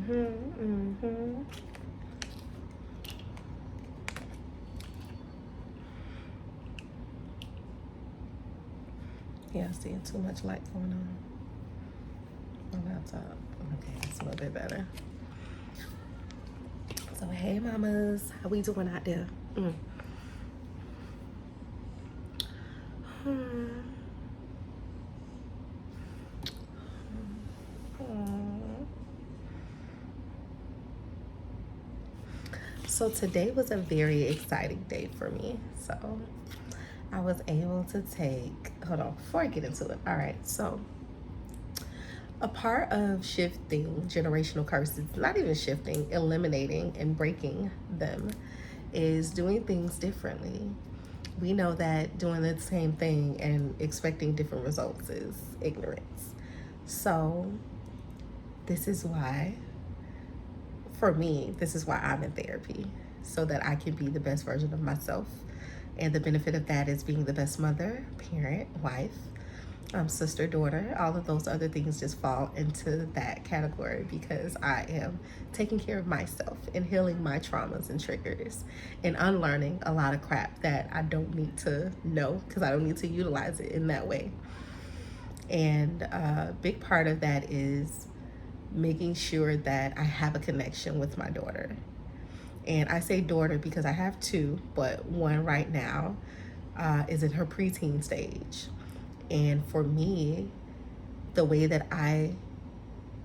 Yeah, I see too much light going on my laptop. Okay, it's a little bit better. So hey mamas, how we doing out there? So today was a very exciting day for me. So I was able to hold on, before I get into it. All right, so a part of shifting generational curses, not even shifting, eliminating and breaking them, is doing things differently. We know that doing the same thing and expecting different results is ignorance. So this is why, for me, this is why I'm in therapy, so that I can be the best version of myself. And the benefit of that is being the best mother, parent, wife, sister, daughter. All of those other things just fall into that category because I am taking care of myself and healing my traumas and triggers and unlearning a lot of crap that I don't need to know because I don't need to utilize it in that way. And a big part of that is making sure that I have a connection with my daughter. And I say daughter because I have two, but one right now is in her preteen stage. And for me, the way that I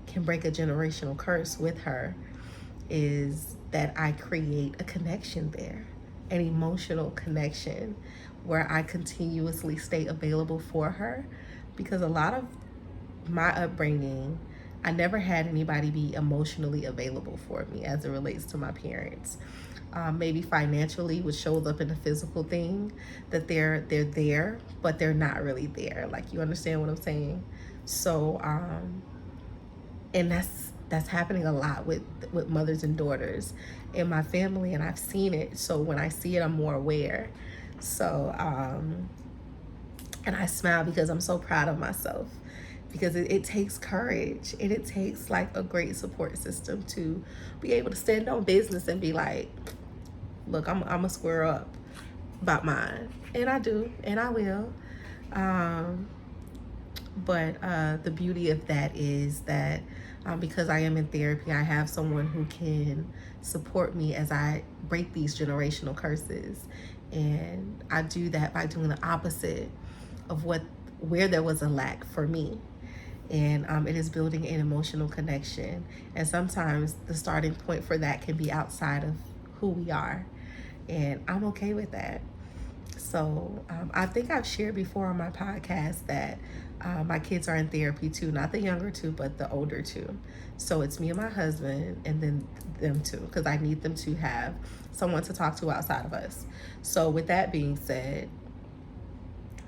can break a generational curse with her is that I create a connection there, an emotional connection where I continuously stay available for her. Because a lot of my upbringing, I never had anybody be emotionally available for me as it relates to my parents. Maybe financially, which shows up in a physical thing, that they're there, but they're not really there. Like, you understand what I'm saying? So, and that's happening a lot with mothers and daughters in my family, and I've seen it. So when I see it, I'm more aware. So, and I smile because I'm so proud of myself, because it takes courage and it takes like a great support system to be able to stand on business and be like, look, I'm a square up about mine. And I do, and I will. But the beauty of that is that because I am in therapy, I have someone who can support me as I break these generational curses. And I do that by doing the opposite of where there was a lack for me. And it is building an emotional connection. And sometimes the starting point for that can be outside of who we are. And I'm okay with that. So I think I've shared before on my podcast that my kids are in therapy too, not the younger two, but the older two. So it's me and my husband and then them two, because I need them to have someone to talk to outside of us. So with that being said,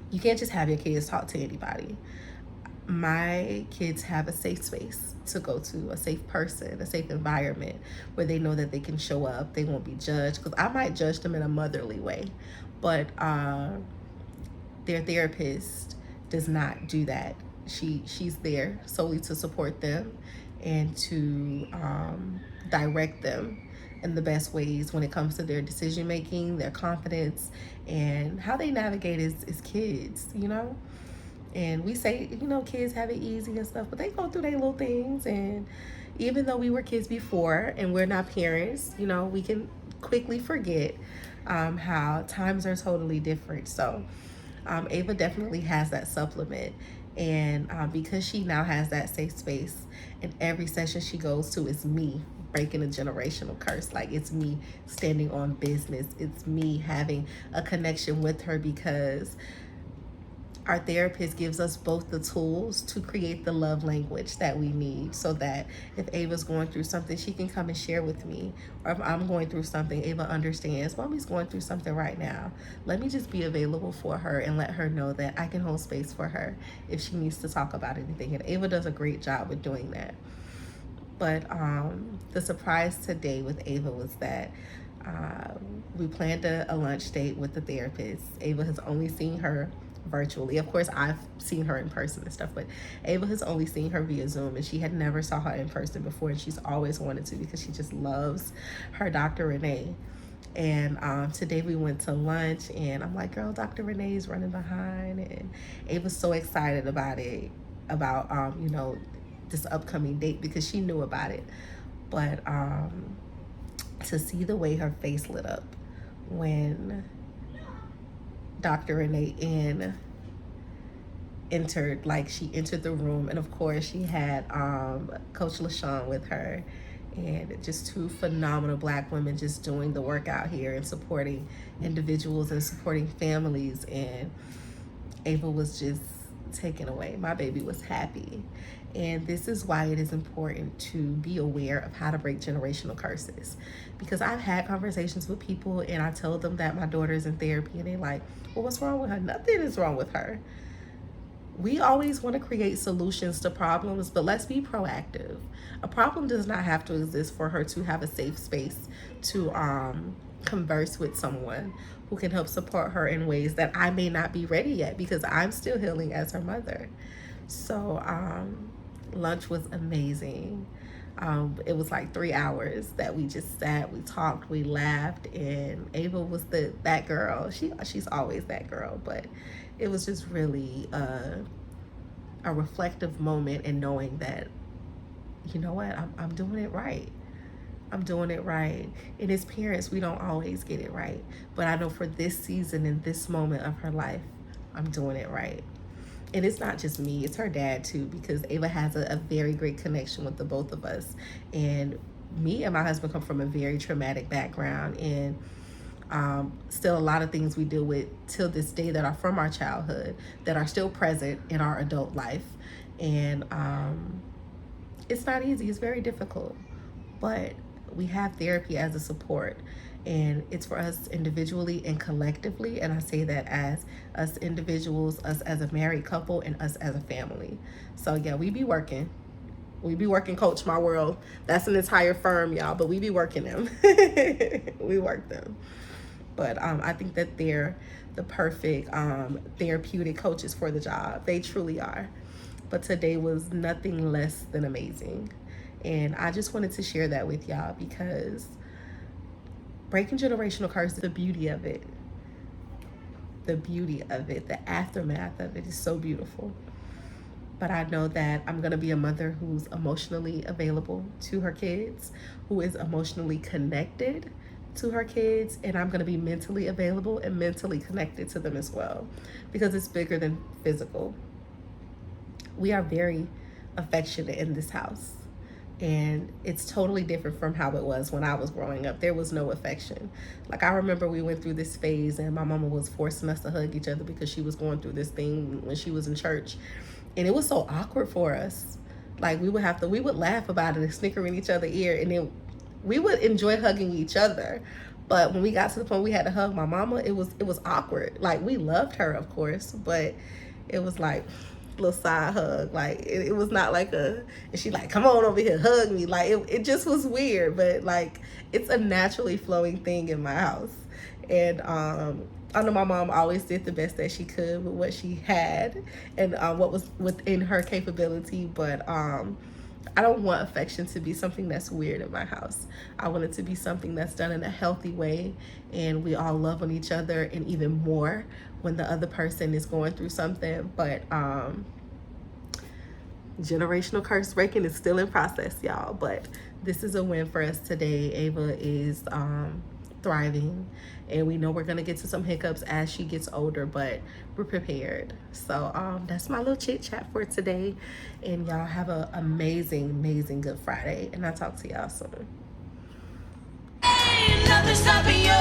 you can't just have your kids talk to anybody. My kids have a safe space to go to, a safe person, a safe environment where they know that they can show up, they won't be judged, because I might judge them in a motherly way, but their therapist does not do that. She's there solely to support them and to direct them in the best ways when it comes to their decision making, their confidence, and how they navigate as kids, you know? And we say, you know, kids have it easy and stuff, but they go through their little things. And even though we were kids before and we're not parents, you know, we can quickly forget how times are totally different. So Ava definitely has that supplement. And because she now has that safe space, and every session she goes to is me breaking a generational curse. Like, it's me standing on business. It's me having a connection with her, because our therapist gives us both the tools to create the love language that we need, so that if Ava's going through something, she can come and share with me. Or if I'm going through something, Ava understands, Mommy's going through something right now. Let me just be available for her and let her know that I can hold space for her if she needs to talk about anything. And Ava does a great job with doing that. But the surprise today with Ava was that we planned a lunch date with the therapist. Ava has only seen her virtually. Of course, I've seen her in person and stuff, but Ava has only seen her via Zoom, and she had never saw her in person before, and she's always wanted to because she just loves her Dr. Renee. And today we went to lunch, and I'm like, girl, Dr. Renee's running behind, and Ava's so excited about it, about this upcoming date, because she knew about it. But to see the way her face lit up when Dr. Renee entered, like she entered the room, and of course she had Coach LaShawn with her, and just two phenomenal Black women just doing the work out here and supporting individuals and supporting families. And Ava was just taken away. My baby was happy. And this is why it is important to be aware of how to break generational curses. Because I've had conversations with people, and I tell them that my daughter is in therapy, and they're like, well, what's wrong with her? Nothing is wrong with her. We always want to create solutions to problems, but let's be proactive. A problem does not have to exist for her to have a safe space to converse with someone who can help support her in ways that I may not be ready yet, because I'm still healing as her mother. So lunch was amazing. It was like 3 hours that we just sat, we talked, we laughed, and Ava was that girl. She's always that girl, but it was just really a reflective moment, and knowing that, you know what, I'm doing it right. I'm doing it right. And as parents, we don't always get it right, but I know for this season and this moment of her life, I'm doing it right. And it's not just me, it's her dad too, because Ava has a very great connection with the both of us. And me and my husband come from a very traumatic background, and still a lot of things we deal with till this day that are from our childhood that are still present in our adult life. And it's not easy, it's very difficult, but we have therapy as a support, and it's for us individually and collectively. And I say that as us individuals, us as a married couple, and us as a family. So yeah, we be working, Coach My World. That's an entire firm, y'all, but we be working them. We work them. But I think that they're the perfect therapeutic coaches for the job. They truly are. But today was nothing less than amazing. And I just wanted to share that with y'all, because breaking generational curses, the beauty of it, the aftermath of it is so beautiful. But I know that I'm going to be a mother who's emotionally available to her kids, who is emotionally connected to her kids, and I'm going to be mentally available and mentally connected to them as well, because it's bigger than physical. We are very affectionate in this house, and it's totally different from how it was when I was growing up. There was no affection. Like, I remember we went through this phase, and my mama was forcing us to hug each other because she was going through this thing when she was in church, and it was so awkward for us. Like, we would laugh about it and snicker in each other's ear, and then we would enjoy hugging each other. But when we got to the point we had to hug my mama, it was awkward. Like, we loved her, of course, but it was like a little side hug. Like, it was not like and she like, come on over here, hug me. Like, it just was weird, but like, it's a naturally flowing thing in my house. And I know my mom always did the best that she could with what she had and what was within her capability, but I don't want affection to be something that's weird in my house. I want it to be something that's done in a healthy way, and we all love on each other, and even more when the other person is going through something. But generational curse breaking is still in process, y'all, but this is a win for us today. Ava is thriving, and we know we're gonna get to some hiccups as she gets older, but we're prepared. So that's my little chit chat for today, and y'all have an amazing Good Friday, and I'll talk to y'all soon. Ain't nothing stopping you.